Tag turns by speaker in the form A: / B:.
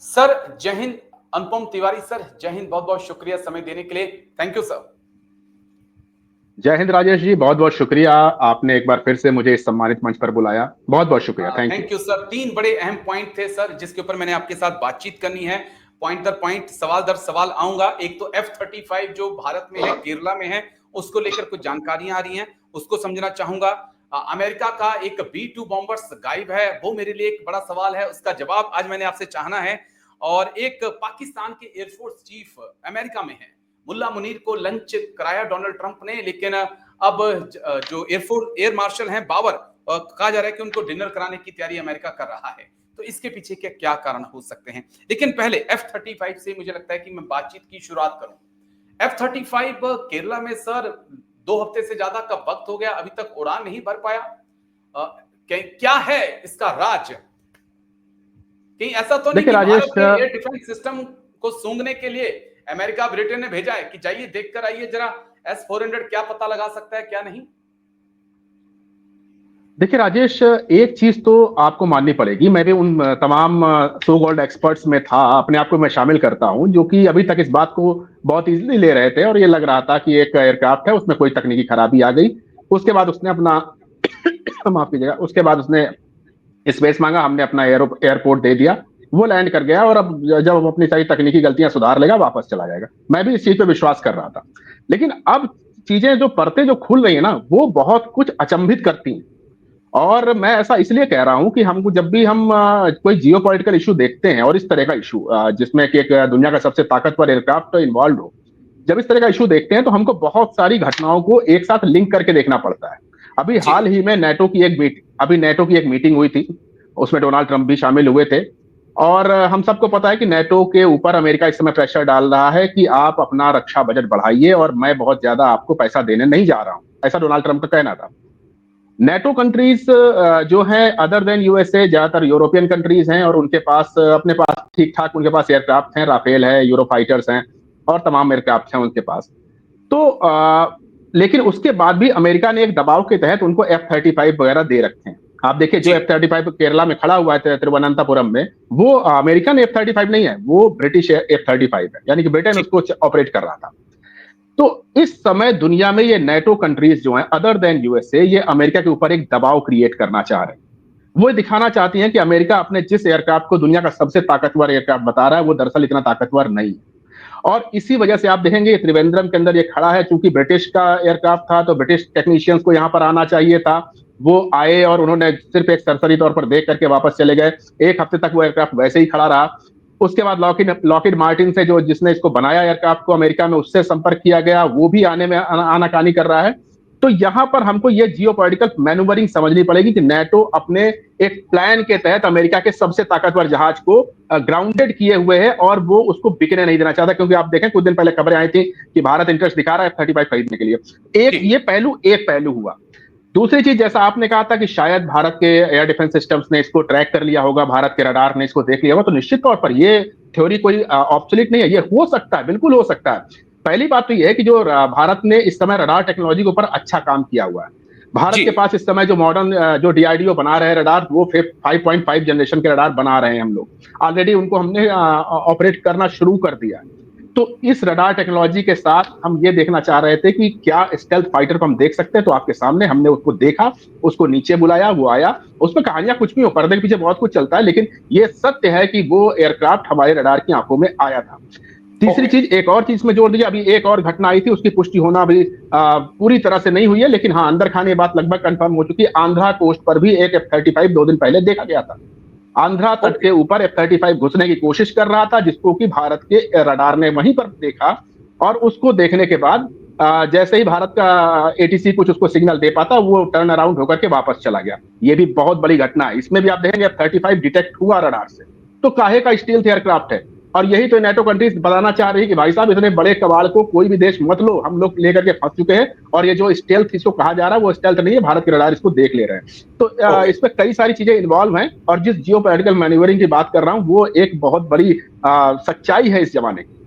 A: Sir जय हिंद। अनुपम Tiwari sir, जय हिंद। बहुत बहुत शुक्रिया समय देने के लिए। Thank you sir.
B: जय हिंद राजेश जी, बहुत बहुत शुक्रिया। आपने एक बार फिर से मुझे इस सम्मानित मंच पर बुलाया, बहुत बहुत शुक्रिया। Thank you.
A: Thank you sir. तीन बड़े अहम पॉइंट थे सर जिसके ऊपर मैंने आपके साथ बातचीत करनी है। पॉइंट दर पॉइंट, सवाल दर सवाल आऊंगा। एक तो F-35 जो भारत में है, केरला में है, उसको लेकर कुछ जानकारियां आ रही हैं, उसको समझना चाहूंगा। अमेरिका का एक B-2 बॉम्बर्स गायब है, वो मेरे लिए एक बड़ा सवाल है, उसका जवाब आज मैंने आपसे चाहना है। और एक पाकिस्तान के एयरफोर्स चीफ अमेरिका में है, मुल्ला मुनीर को लंच कराया डोनाल्ड ट्रंप ने, लेकिन अब जो एयरफोर्स एयर मार्शल हैं बाबर, कहा जा रहा है कि उनको डिनर कराने की तैयारी अमेरिका कर रहा है। तो इसके पीछे के क्या कारण हो सकते हैं? लेकिन पहले F-35 से मुझे लगता है कि मैं बातचीत की शुरुआत करूं। F-35 केरला में सर 2 हफ्ते से ज्यादा का वक्त हो गया, अभी तक उड़ान नहीं भर पाया। क्या है इसका राज? कहीं ऐसा तो नहीं
B: देखिए
A: कि भारत
B: राजेश,
A: के एयर डिफेंस सिस्टम को सूंघने के लिए अमेरिका ब्रिटेन ने भेजा है कि जाइए देख कर आइए जरा S-400 क्या पता लगा सकता है क्या नहीं?
B: देखिए राजेश, एक चीज तो आपको माननी पड़ेगी। मैं भी उन तमाम सो कॉल्ड एक्सपर्ट्स में था, अपने आप को मैं शामिल करता हूं, जो कि अभी तक इस बात को बहुत इजीली ले रहे थे और ये लग रहा था कि एक एयरक्राफ्ट है, उसमें कोई तकनीकी खराबी आ गई। उसके बाद उसने अपना माफ कीजिएगा, उसके बाद उसने स्पेस मांगा, हमने अपना एयरपोर्ट दे दिया, वो लैंड कर गया और अब जब वो अपनी सारी तकनीकी गलतियां सुधार लेगा वापस चला जाएगा। मैं भी इस चीज पे विश्वास कर रहा था। लेकिन अब चीजें जो परतें जो खुल रही है ना, वो बहुत कुछ अचंभित करती हैं। और मैं ऐसा इसलिए कह रहा हूं कि हमको जब भी हम कोई जियो पॉलिटिकल इशू देखते हैं, और इस तरह का इशू जिसमें कि एक दुनिया का सबसे ताकतवर एयरक्राफ्ट इन्वॉल्व हो, जब इस तरह का इशू देखते हैं तो हमको बहुत सारी घटनाओं को एक साथ लिंक करके देखना पड़ता है। अभी
A: जी।
B: हाल ही में नेटो की एक मीटिंग हुई थी, उसमें डोनाल्ड ट्रंप भी शामिल हुए थे। और हम सबको पता है कि नेटो के ऊपर अमेरिका इस समय प्रेशर डाल रहा है कि आप अपना रक्षा बजट बढ़ाइए और मैं बहुत ज्यादा आपको पैसा देने नहीं जा रहा हूं, ऐसा डोनाल्ड ट्रंप का कहना था। नेटो कंट्रीज जो है अदर देन यूएसए, ज्यादातर यूरोपियन कंट्रीज हैं, और उनके पास अपने पास ठीक ठाक उनके पास एयरक्राफ्ट हैं, राफेल है, यूरोफाइटर्स हैं, और तमाम एयरक्राफ्ट हैं उनके पास। तो लेकिन उसके बाद भी अमेरिका ने एक दबाव के तहत उनको F-35 वगैरह दे रखे हैं। आप देखिए, जो
A: जी।
B: F-35 केरला में खड़ा हुआ है तिरुवनंतपुरम में, वो अमेरिकन F-35 नहीं है, वो ब्रिटिश F-35 है, यानी कि ब्रिटेन
A: जी।
B: उसको ऑपरेट कर रहा था। तो इस समय दुनिया में ये नेटो कंट्रीज जो हैं अदर देन यूएसए, ये अमेरिका के ऊपर एक दबाव क्रिएट करना चाह रहे हैं। वो दिखाना चाहती हैं कि अमेरिका अपने जिस एयरक्राफ्ट को दुनिया का सबसे ताकतवर एयरक्राफ्ट बता रहा है, वो दरअसल इतना ताकतवर नहीं है। और इसी वजह से आप देखेंगे त्रिवेंद्रम के अंदर ये खड़ा है, चूंकि ब्रिटिश का एयरक्राफ्ट था तो ब्रिटिश टेक्नीशियंस को यहाँ पर आना चाहिए था। वो आए और उन्होंने सिर्फ एक सरसरी तौर पर देख करके वापस चले गए। एक हफ्ते तक वो एयरक्राफ्ट वैसे ही खड़ा रहा। उसके बाद लॉकहीड मार्टिन से, जो जिसने इसको बनाया एयरक्राफ्ट को अमेरिका में, उससे संपर्क किया गया, वो भी आने में आनाकानी कर रहा है। तो यहां पर हमको ये जियो पॉलिटिकल मैनूवरिंग समझनी पड़ेगी कि नेटो अपने एक प्लान के तहत अमेरिका के सबसे ताकतवर जहाज को ग्राउंडेड किए हुए है और वो उसको बिकने नहीं देना चाहता। क्योंकि आप देखें, कुछ दिन पहले खबरें आई थी कि भारत इंटरेस्ट दिखा रहा है F-35 खरीदने के लिए। एक
A: जी।
B: ये पहलू हुआ। दूसरी चीज, जैसा आपने कहा था कि शायद भारत के एयर डिफेंस सिस्टम्स ने इसको ट्रैक कर लिया होगा, भारत के रडार ने इसको देख लिया होगा, तो निश्चित तौर पर ये थ्योरी कोई ऑब्सोलीट नहीं है, ये हो सकता है, बिल्कुल हो सकता है। पहली बात तो ये है कि जो भारत ने इस समय रडार टेक्नोलॉजी के ऊपर अच्छा काम किया हुआ है। भारत
A: जी।
B: के पास इस समय जो मॉडर्न जो DRDO बना रहे हैं रडार, वो 5.5 जनरेशन के रडार बना रहे हैं हम लोग ऑलरेडी, उनको हमने ऑपरेट करना शुरू कर दिया है। तो इस रडार टेक्नोलॉजी के साथ हम ये देखना चाह रहे थे कि क्या स्टेल्थ फाइटर को हम देख सकते हैं। तो आपके सामने हमने उसको देखा, उसको नीचे बुलाया, वो आया। उसमें कहानियां कुछ भी हो, पर्दे के पीछे बहुत कुछ चलता है, लेकिन ये सत्य है कि वो एयरक्राफ्ट हमारे रडार की आंखों में आया था। तीसरी
A: ओके।
B: चीज, एक और चीज में जोड़ दीजिए, अभी एक और घटना आई थी, उसकी पुष्टि होना अभी पूरी तरह से नहीं हुई है, लेकिन हाँ, अंदर खाने बात लगभग कंफर्म हो चुकी है। आंध्रा कोस्ट पर भी एक F-35 2 दिन पहले देखा गया था। आंध्रा तट
A: ओके।
B: के ऊपर F-35 घुसने की कोशिश कर रहा था, जिसको कि भारत के रडार ने वहीं पर देखा। और उसको देखने के बाद जैसे ही भारत का ATC कुछ उसको सिग्नल दे पाता, वो टर्न अराउंड होकर के वापस चला गया। ये भी बहुत बड़ी घटना है। इसमें भी आप देखेंगे F-35 डिटेक्ट हुआ रडार से। तो काहे का स्टील्थ एयरक्राफ्ट है। और यही तो नेटो कंट्रीज बताना चाह रही है कि भाई साहब, इतने बड़े कबाड़ को कोई भी देश मत लो, हम लोग लेकर के फंस चुके हैं। और ये जो स्टेल्थ इसको कहा जा रहा है, वो स्टेल्थ नहीं है, भारत के रडार इसको देख ले रहे हैं। तो
A: ओके।
B: इसमें कई सारी चीजें इन्वॉल्व हैं, और जिस जियो पॉलिटिकल मैन्यूवरिंग की बात कर रहा हूं, वो एक बहुत बड़ी सच्चाई है इस जमाने की।